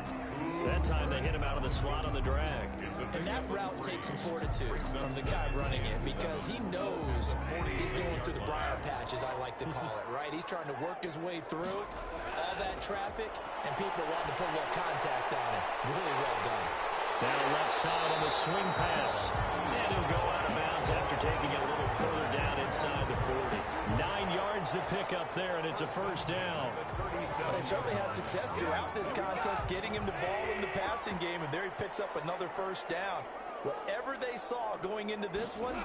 Speaker 4: That time they hit him out of the slot on the drag.
Speaker 2: And that route takes some fortitude from the guy running it because he knows he's going through the briar patch, as I like to call it, right? He's trying to work his way through all that traffic, and people wanting to put a little contact on it. Really well done.
Speaker 4: Now left side on the swing pass. And he'll go out of bounds after taking it a little further down inside the 40. 9 yards to pick up there, and it's a 1st down.
Speaker 2: They certainly had success throughout this contest, getting him the ball in the passing game, and there he picks up another 1st down. Whatever they saw going into this one,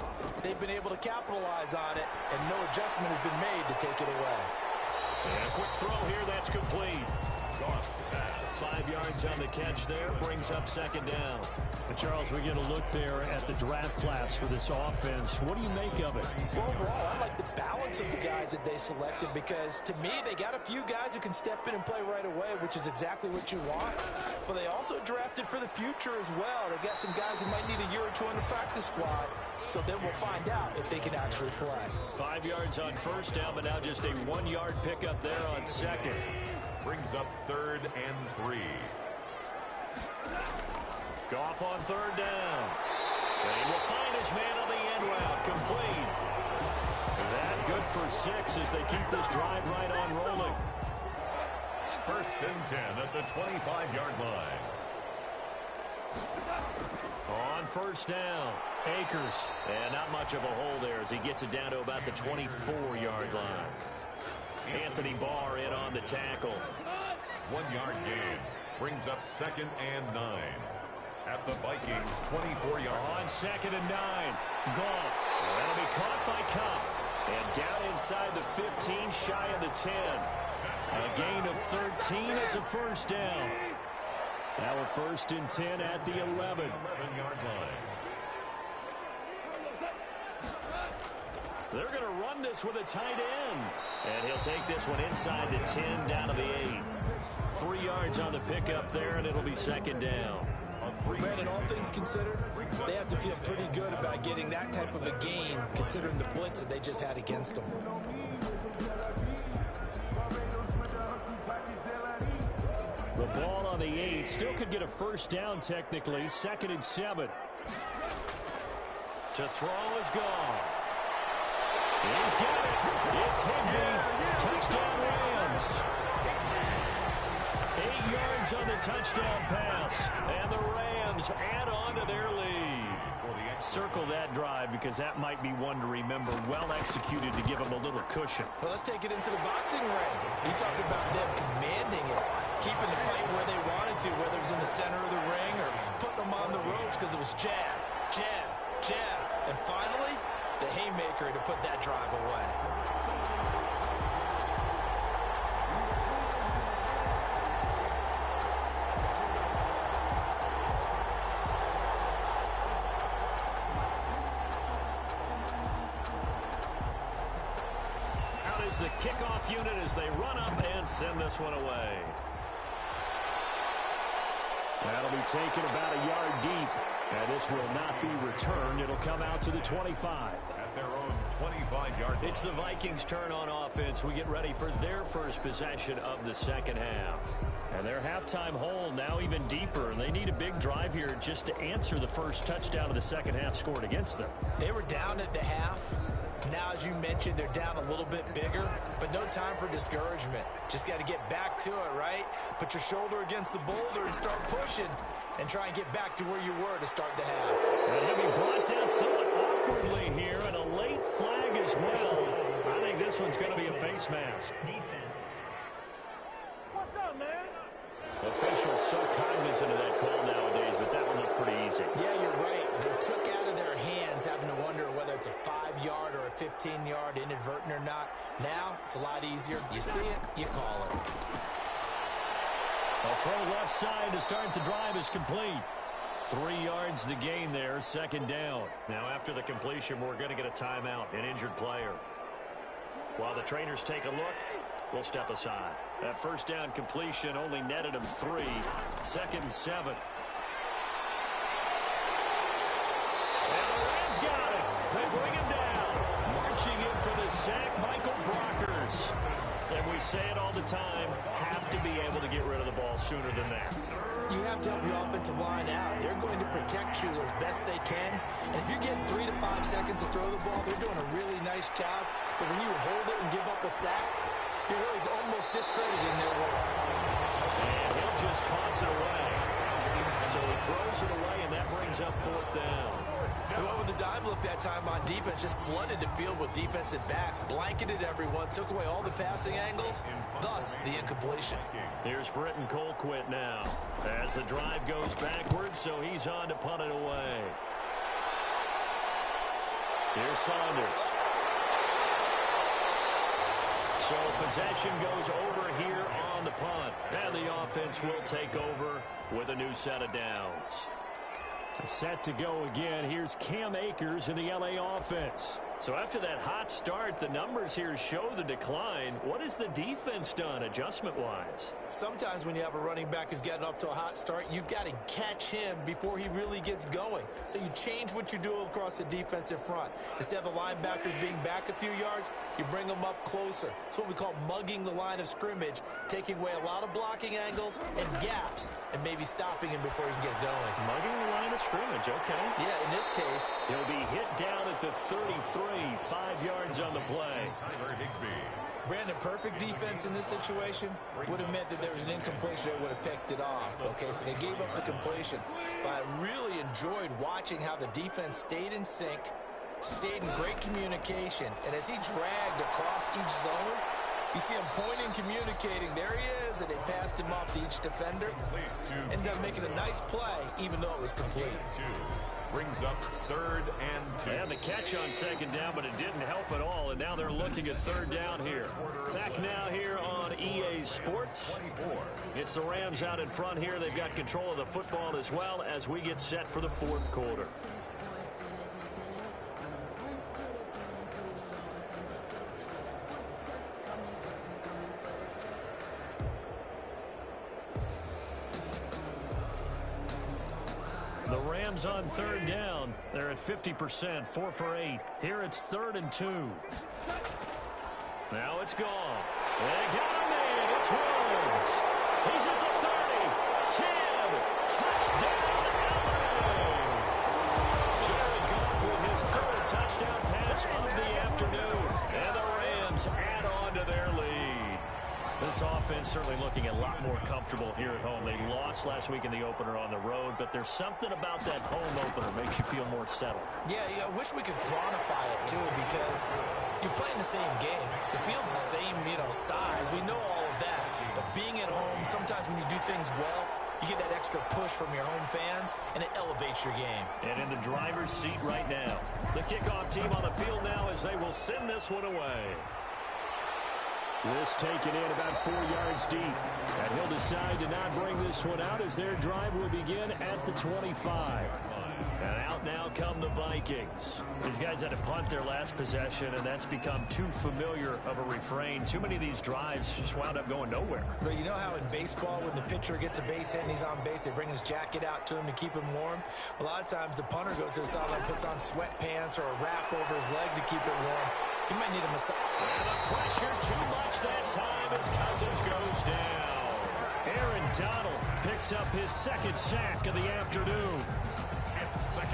Speaker 2: they've been able to capitalize on it, and no adjustment has been made to take it away.
Speaker 4: And a quick throw here, that's complete. 5 yards on the catch there, brings up 2nd down. But Charles, we get a look there at the draft class for this offense. What do you make of it?
Speaker 2: Well, overall, I like the balance of the guys that they selected because, to me, they got a few guys who can step in and play right away, which is exactly what you want. But they also drafted for the future as well. They got some guys who might need a year or two on the practice squad. So then we'll find out if they can actually play.
Speaker 4: 5 yards on first down, but now just a 1-yard pickup there on second.
Speaker 3: Brings up 3rd and 3.
Speaker 4: Goff on 3rd down. And he will find his man on the end route. Complete. That good for 6 as they keep this drive right on rolling.
Speaker 3: 1st and 10 at the 25-yard line.
Speaker 4: On 1st down, Akers. And not much of a hole there as he gets it down to about the 24-yard line. Anthony Barr in on the tackle.
Speaker 3: 1-yard gain. Brings up 2nd and 9. At the Vikings 24-yard line.
Speaker 4: On 2nd and 9, Goff. That'll be caught by Kupp. And down inside the 15, shy of the 10. A gain of 13. It's a 1st down. Now a 1st and 10 at the 11.
Speaker 3: 11-yard line.
Speaker 4: They're going to run this with a tight end. And he'll take this one inside the 10 down to the 8. 3 yards on the pickup there, and it'll be 2nd down.
Speaker 2: Brandon, all things considered, they have to feel pretty good about getting that type of a gain, considering the blitz that they just had against them.
Speaker 4: The ball on the 8 still could get a 1st down technically. 2nd and 7. To throw is Goff. He's got it. It's Higbee. Touchdown Rams. 8 yards on the touchdown pass. And the Rams add on to their lead. Circle that drive because that might be one to remember. Well executed to give them a little cushion.
Speaker 2: Well, let's take it into the boxing ring. You talk about them commanding it, keeping the fight where they wanted to, whether it was in the center of the ring or putting them on the ropes because it was jab, jab, jab. And finally, the haymaker to put that drive away.
Speaker 4: Out is the kickoff unit as they run up and send this one away. That'll be taken about a yard deep. And this will not be returned. It'll come out to the 25.
Speaker 3: At their own 25-yard line.
Speaker 4: It's the Vikings' turn on offense. We get ready for their first possession of the second half. And their halftime hole now even deeper. And they need a big drive here just to answer the first touchdown of the second half scored against them.
Speaker 2: They were down at the half. Now, as you mentioned, they're down a little bit bigger, but no time for discouragement. Just got to get back to it, right? Put your shoulder against the boulder and start pushing and try and get back to where you were to start the half.
Speaker 4: And he'll be brought down somewhat awkwardly here, and a late flag as well. I think this one's going to be a face mask.
Speaker 2: Defense.
Speaker 6: What's up, man?
Speaker 4: Officials so cognizant of that call nowadays, but that one looked pretty easy.
Speaker 2: Yeah, you're right. They took out of their hands having to wonder whether it's a 5-yard or a 15-yard inadvertent or not. Now, it's a lot easier. You see it, you call it.
Speaker 4: A throw left side to start the drive is complete. 3 yards the gain there, 2nd down. Now after the completion, we're going to get a timeout, an injured player. While the trainers take a look, we'll step aside. That 1st down completion only netted him 3. 2nd and 7. And the Reds got it. They bring him down. Marching in for the sack, Michael Brockers. And we say it all the time, have to be able to get rid of the ball sooner than that.
Speaker 2: You have to help your offensive line out. They're going to protect you as best they can. And if you're getting 3 to 5 seconds to throw the ball, they're doing a really nice job. But when you hold it and give up a sack, you're really almost discrediting their work.
Speaker 4: And he'll just toss it away. So he throws it away, and that brings up 4th down.
Speaker 2: They went with the dime look that time on defense, just flooded the field with defensive backs, blanketed everyone, took away all the passing angles, thus the incompletion.
Speaker 4: Here's Britton Colquitt now as the drive goes backwards, so he's on to punt it away. Here's Saunders. So possession goes over here on the punt, and the offense will take over with a new set of downs. Set to go again. Here's Cam Akers in the LA offense. So after that hot start, the numbers here show the decline. What has the defense done adjustment-wise?
Speaker 2: Sometimes when you have a running back who's getting off to a hot start, you've got to catch him before he really gets going. So you change what you do across the defensive front. Instead of the linebackers being back a few yards, you bring them up closer. It's what we call mugging the line of scrimmage, taking away a lot of blocking angles and gaps, and maybe stopping him before he can get going.
Speaker 4: Mugging the line of scrimmage, okay.
Speaker 2: Yeah, in this case,
Speaker 4: he'll be hit down at the 33. 5 yards on the play.
Speaker 3: Tyler Higbee.
Speaker 2: Brandon, perfect defense in this situation would have meant that there was an incompletion that would have picked it off. Okay, so they gave up the completion. But I really enjoyed watching how the defense stayed in sync, stayed in great communication, and as he dragged across each zone, you see him pointing, communicating. There he is, and they passed him off to each defender. Ended up making a nice play, even though it was complete.
Speaker 3: Brings up 3rd and 2.
Speaker 4: They had the catch on 2nd down, but it didn't help at all, and now they're looking at 3rd down here. Back now here on EA Sports. It's the Rams out in front here. They've got control of the football as well as we get set for the 4th quarter. The Rams on 3rd down. They're at 50%, 4 for 8. Here it's 3rd and 2. Now it's gone. They got him in. It's Woods. He's at the 30. 10. Touchdown, LA. Jared Goff with his 3rd touchdown pass of the afternoon. And the Rams add on to their lead. This offense certainly looking a lot more comfortable here at home. They lost last week in the opener on the road, but there's something about that home opener makes you feel more settled.
Speaker 2: Yeah, I wish we could quantify it, too, because you're playing the same game. The field's the same, size. We know all of that. But being at home, sometimes when you do things well, you get that extra push from your home fans, and it elevates your game.
Speaker 4: And in the driver's seat right now, the kickoff team on the field now as they will send this one away. This taken in about 4 yards deep. And he'll decide to not bring this one out as their drive will begin at the 25. And out now come the Vikings. These guys had to punt their last possession, and that's become too familiar of a refrain. Too many of these drives just wound up going nowhere.
Speaker 2: But you know how in baseball, when the pitcher gets a base hit and he's on base, they bring his jacket out to him to keep him warm? A lot of times the punter goes to the sideline, puts on sweatpants or a wrap over his leg to keep it warm. He might need a massage.
Speaker 4: And the pressure too much that time as Cousins goes down. Aaron Donald picks up his 2nd sack of the afternoon.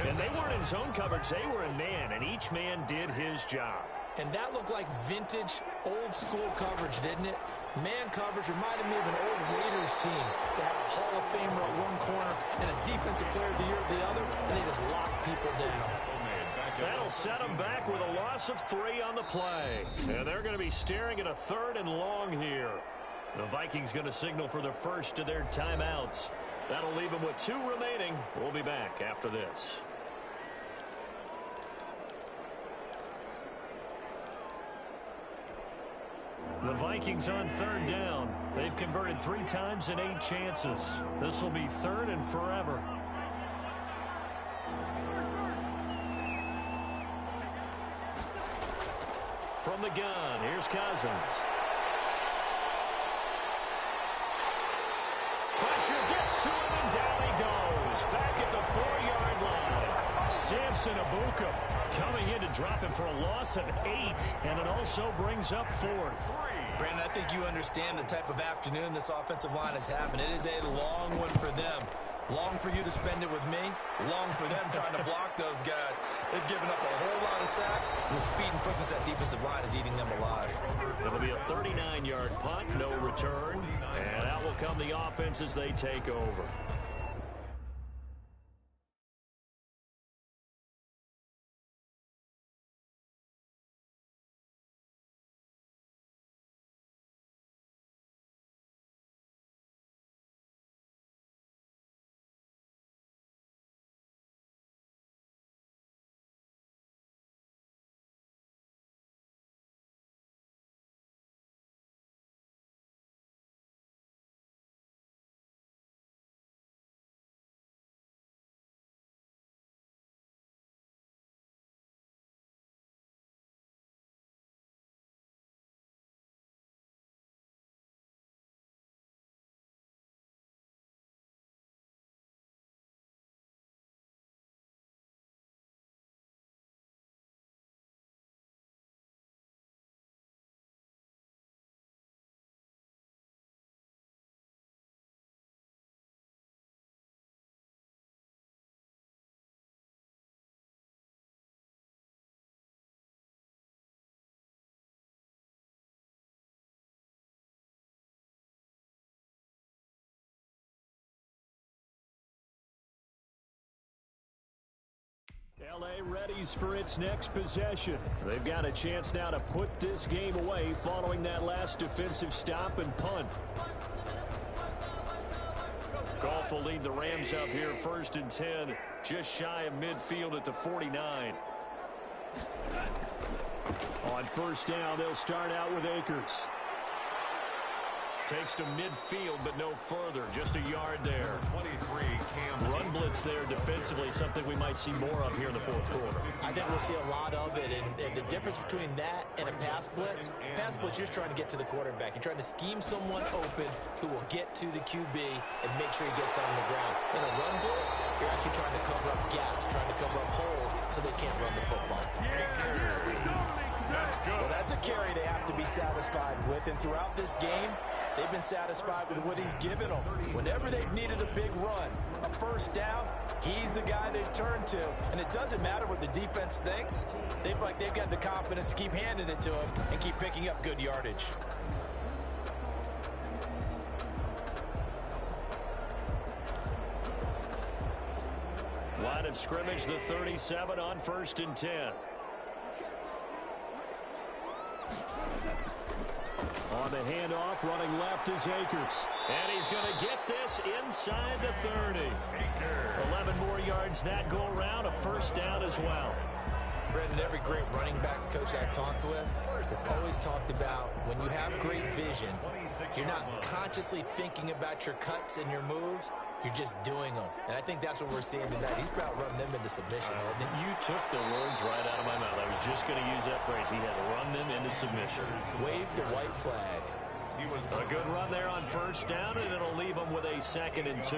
Speaker 4: And they weren't in zone coverage, they were in man, and each man did his job.
Speaker 2: And that looked like vintage, old-school coverage, didn't it? Man coverage reminded me of an old Raiders team. They had a Hall of Famer at one corner and a Defensive Player of the Year at the other, and they just locked people down.
Speaker 4: That'll set them back with a loss of 3 on the play. And they're going to be staring at a 3rd and long here. The Vikings going to signal for the first of their timeouts. That'll leave them with 2 remaining. We'll be back after this. The Vikings on 3rd down. They've converted 3 times in 8 chances. This will be 3rd and forever. From the gun, here's Cousins. Pressure gets to him, and down he goes. Back at the 4-yard line. Samson Abuka coming in to drop him for a loss of 8, and it also brings up 4th.
Speaker 2: Brandon, I think you understand the type of afternoon this offensive line is having. It is a long one for them. Long for you to spend it with me. Long for them trying to block those guys. They've given up a whole lot of sacks, and the speed and quickness of that defensive line is eating them alive.
Speaker 4: It'll be a 39-yard punt, no return, and out will come the offense as they take over.
Speaker 1: L.A. readies for its next possession. They've got a chance now to put this game away following that last defensive stop and punt. Goff will lead the Rams up here 1st and 10, just shy of midfield at the 49. On 1st down, they'll start out with Akers. Takes to midfield, but no further. Just a yard there.
Speaker 3: 23, Cam.
Speaker 1: Run blitz there defensively, something we might see more of here in the 4th quarter.
Speaker 2: I think we'll see a lot of it, and the difference between that and a pass blitz, you're just trying to get to the quarterback. You're trying to scheme someone open who will get to the QB and make sure he gets on the ground. In a run blitz, you're actually trying to cover up gaps, trying to cover up holes so they can't run the football.
Speaker 6: Well, that's a carry they have to be satisfied with, and throughout this game, they've been satisfied with what he's given them. Whenever they've needed a big run, a 1st down, he's the guy they turn to. And it doesn't matter what the defense thinks. They've got the confidence to keep handing it to him and keep picking up good yardage.
Speaker 1: Line of scrimmage, the 37 on 1st and 10. On the handoff, running left is Akers. And he's going to get this inside the 30. 11 more yards that go around, a 1st down as well.
Speaker 2: Brendan, every great running backs coach I've talked with has always talked about when you have great vision, you're not consciously thinking about your cuts and your moves, you're just doing them. And I think that's what we're seeing tonight. He's about running them into submission, hasn't he?
Speaker 1: You took the words right out of my mouth. I was just going to use that phrase. He has run them into submission.
Speaker 2: Wave the white flag.
Speaker 1: A good run there on 1st down, and it'll leave him with a 2nd and 2.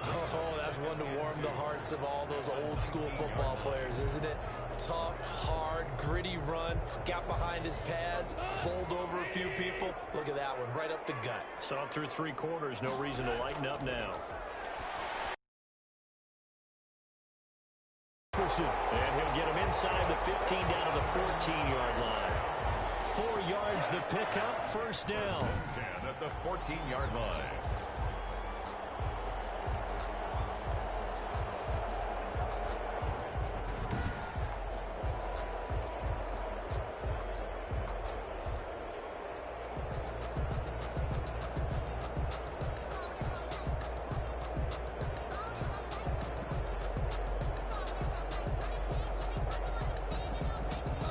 Speaker 2: Oh, that's one to warm the hearts of all those old school football players, isn't it? Tough, hard, gritty run, got behind his pads, bowled over a few people. Look at that one, right up the gut.
Speaker 1: Saw it through 3 quarters, no reason to lighten up now. And he'll get him inside the 15 down to the 14-yard line. 4 yards the pickup, 1st down.
Speaker 3: 10 at the 14-yard line.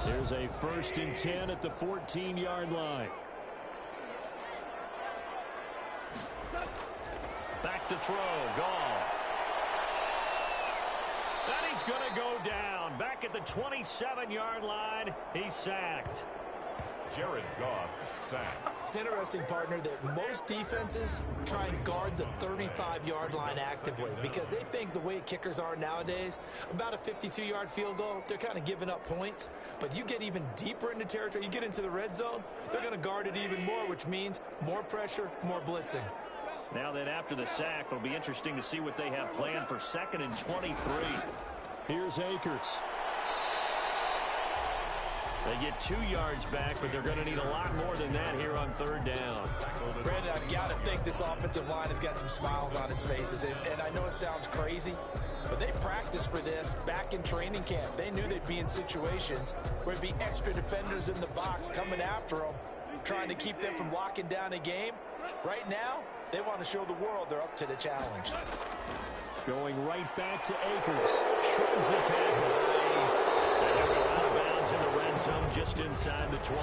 Speaker 1: Here's a 1st and 10 at the 14-yard line. Back to throw, Goff. And he's going to go down. Back at the 27-yard line, he's sacked.
Speaker 3: Jared Goff sacked.
Speaker 2: It's interesting, partner, that most defenses try and guard the 35-yard line actively because they think the way kickers are nowadays, about a 52-yard field goal, they're kind of giving up points. But you get even deeper into territory, you get into the red zone, they're going to guard it even more, which means more pressure, more blitzing.
Speaker 1: Now then, after the sack, it'll be interesting to see what they have planned for 2nd and 23. Here's Akers. They get 2 yards back, but they're going to need a lot more than that here on 3rd down.
Speaker 2: Brandon, I've got to think this offensive line has got some smiles on its faces. And I know it sounds crazy, but they practiced for this back in training camp. They knew they'd be in situations where there'd be extra defenders in the box coming after them, trying to keep them from locking down a game. Right now, they want to show the world they're up to the challenge.
Speaker 1: Going right back to Akers. Shrugs the tackle.
Speaker 2: Nice.
Speaker 1: And they'll go out of bounds in the red zone just inside the 20.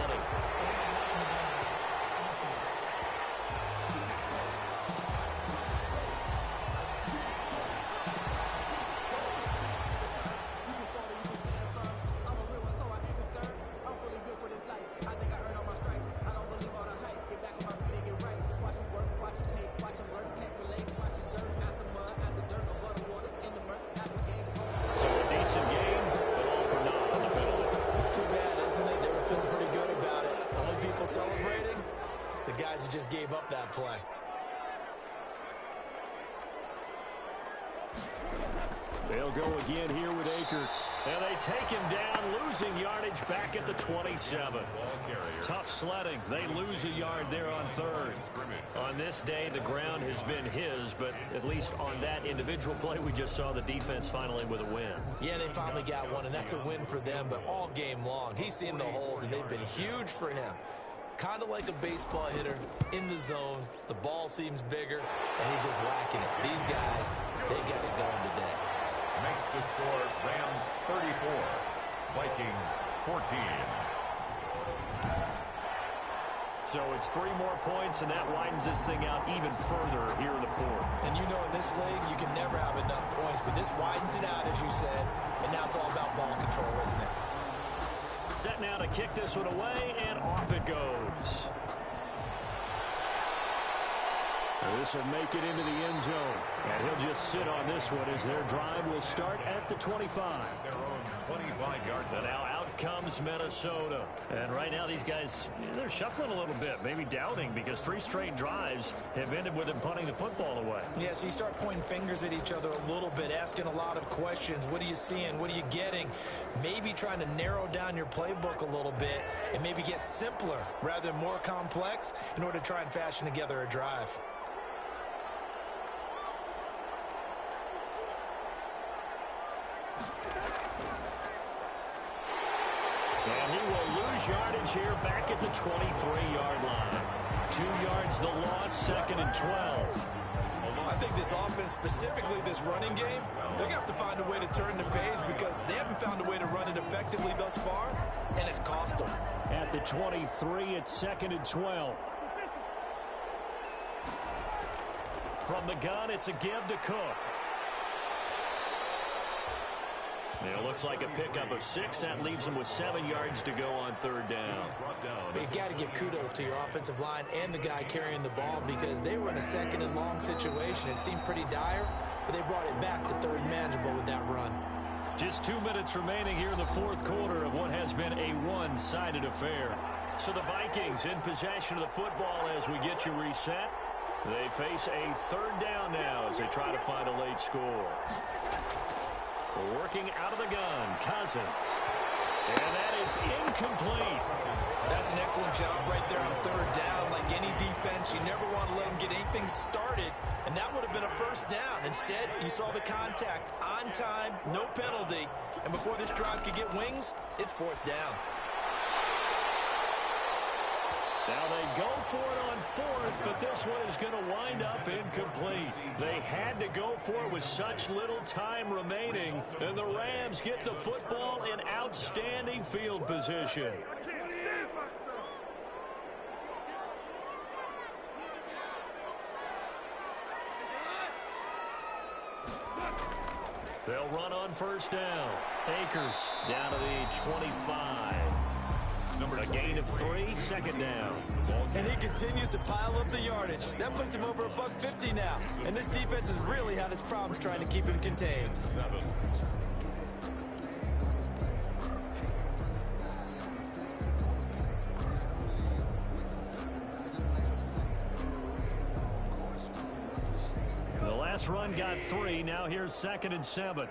Speaker 2: Celebrating the guys who just gave up that play.
Speaker 4: They'll go again here with Akers. And they take him down, losing yardage back at the 27. Tough sledding. They lose a yard there on third. On this day, the ground has been his, but at least on that individual play, we just saw the defense finally with a win.
Speaker 2: Yeah, they finally got one, and that's a win for them, but all game long, he's seen the holes, and they've been huge for him. Kind of like a baseball hitter in the zone. The ball seems bigger, and he's just whacking it. These guys, they got it going today.
Speaker 3: Makes the score Rams 34, Vikings 14.
Speaker 4: So it's 3 more points, and that widens this thing out even further here in the fourth.
Speaker 2: And you know in this league, you can never have enough points, but this widens it out, as you said, and now it's all about ball control, isn't it?
Speaker 4: Set now to kick this one away, and off it goes. This will make it into the end zone. And he'll just sit on this one as their drive will start at the 25.
Speaker 3: Their own 25-yard line.
Speaker 4: And now out comes Minnesota. And right now these guys, they're shuffling a little bit, maybe doubting, because 3 straight drives have ended with them punting the football away.
Speaker 2: Yeah, so you start pointing fingers at each other a little bit, asking a lot of questions. What are you seeing? What are you getting? Maybe trying to narrow down your playbook a little bit and maybe get simpler rather than more complex in order to try and fashion together a drive.
Speaker 4: And he will lose yardage here back at the 23-yard line. 2 yards the loss, 2nd and 12.
Speaker 2: I think this offense, specifically this running game, they're going to have to find a way to turn the page because they haven't found a way to run it effectively thus far, and it's cost them.
Speaker 4: At the 23, it's 2nd and 12. From the gun, it's a give to Cook. It looks like a pickup of 6. That leaves him with 7 yards to go on 3rd down.
Speaker 2: But you got to give kudos to your offensive line and the guy carrying the ball because they were in a 2nd and long situation. It seemed pretty dire, but they brought it back to 3rd and manageable with that run.
Speaker 4: Just 2 minutes remaining here in the 4th quarter of what has been a one-sided affair. So the Vikings in possession of the football as we get you reset. They face a 3rd down now as they try to find a late score. Working out of the gun, Cousins. And that is incomplete.
Speaker 2: That's an excellent job right there on 3rd down. Like any defense, you never want to let them get anything started, and that would have been a 1st down. Instead, you saw the contact on time, no penalty, and before this drive could get wings, it's 4th down.
Speaker 4: Now they go for it on 4th, but this one is going to wind up incomplete. They had to go for it with such little time remaining, and the Rams get the football in outstanding field position. They'll run on 1st down. Akers down to the 25. A gain of 3, 2nd down.
Speaker 2: And he continues to pile up the yardage. That puts him over $150 now. And this defense has really had its problems trying to keep him contained.
Speaker 3: 7.
Speaker 4: The last run got 3. Now here's 2nd and 7.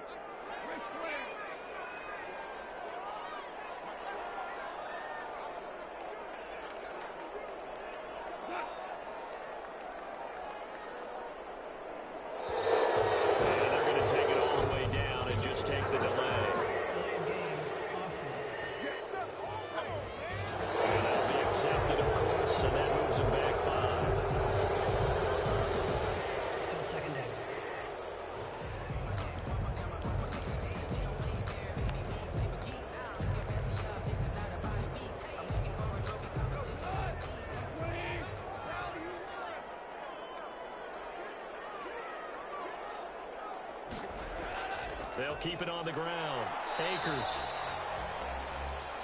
Speaker 4: They'll keep it on the ground. Akers.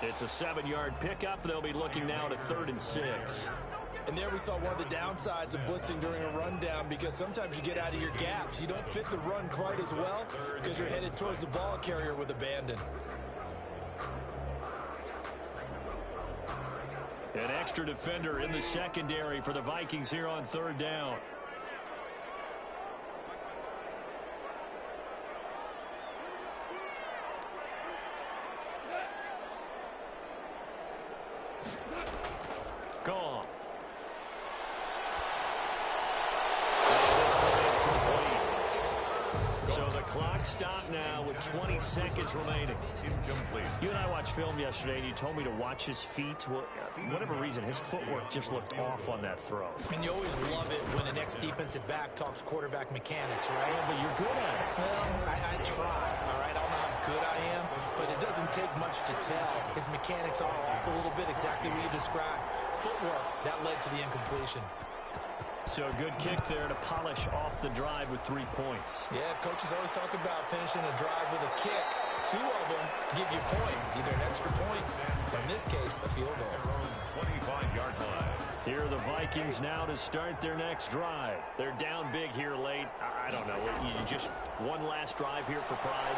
Speaker 4: It's a 7-yard pickup. They'll be looking now to 3rd and 6.
Speaker 2: And there we saw one of the downsides of blitzing during a rundown because sometimes you get out of your gaps. You don't fit the run quite as well because you're headed towards the ball carrier with abandon.
Speaker 4: An extra defender in the secondary for the Vikings here on 3rd down. So the clock stopped now with 20 seconds remaining.
Speaker 3: Incomplete.
Speaker 4: You and I watched film yesterday, and you told me to watch his feet. Well, for whatever reason, his footwork just looked off on that throw.
Speaker 2: And you always love it when an ex-defensive back talks quarterback mechanics, right?
Speaker 4: Yeah, but you're good at it.
Speaker 2: Well, I try, all right? I don't know how good I am, but it doesn't take much to tell. His mechanics are off a little bit, exactly what you described. Footwork, that led to the incompletion.
Speaker 4: So a good kick there to polish off the drive with 3 points.
Speaker 2: Yeah, coaches always talk about finishing a drive with a kick. 2 of them give you points, either an extra point, or in this case, a field goal.
Speaker 3: Their own 25-yard line.
Speaker 4: Here are the Vikings now to start their next drive. They're down big here late. I don't know. You just one last drive here for pride.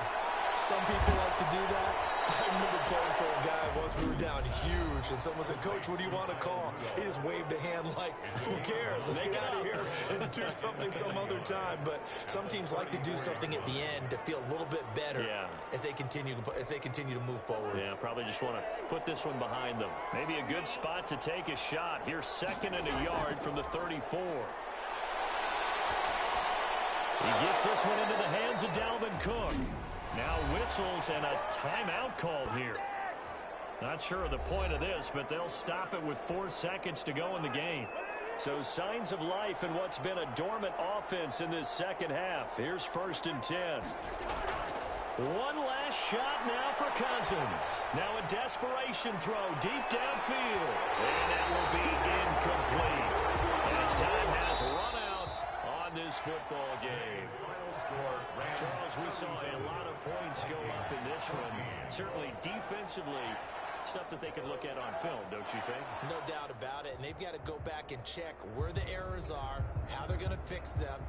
Speaker 2: Some people like to do that. I remember playing for a guy once. We were down huge, and someone said, "Coach, what do you want to call?" He just waved a hand like, "Who cares? Let's get out of here and do something some other time." But some teams like to do something at the end to feel a little bit better as they continue to move forward.
Speaker 4: Yeah, probably just want to put this one behind them. Maybe a good spot to take a shot. Here's 2nd and a yard from the 34. He gets this one into the hands of Dalvin Cook. Now whistles and a timeout called here. Not sure of the point of this, but they'll stop it with 4 seconds to go in the game. So signs of life in what's been a dormant offense in this second half. Here's 1st and 10. One last shot now for Cousins. Now a desperation throw deep downfield. And that will be incomplete. As time has run out on this football game. Charles, we saw a lot of points go up in this one. Certainly defensively, stuff that they can look at on film, don't you think?
Speaker 2: No doubt about it. And they've got to go back and check where the errors are, how they're going to fix them,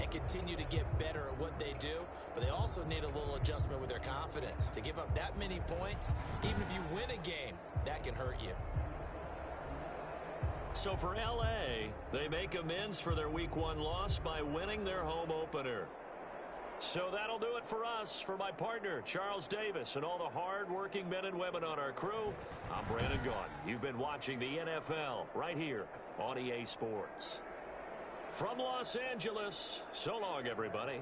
Speaker 2: and continue to get better at what they do. But they also need a little adjustment with their confidence. To give up that many points, even if you win a game, that can hurt you.
Speaker 4: So for L.A., they make amends for their Week 1 loss by winning their home opener. So that'll do it for us. For my partner, Charles Davis, and all the hard-working men and women on our crew, I'm Brandon Gaudin. You've been watching the NFL right here on EA Sports. From Los Angeles, so long, everybody.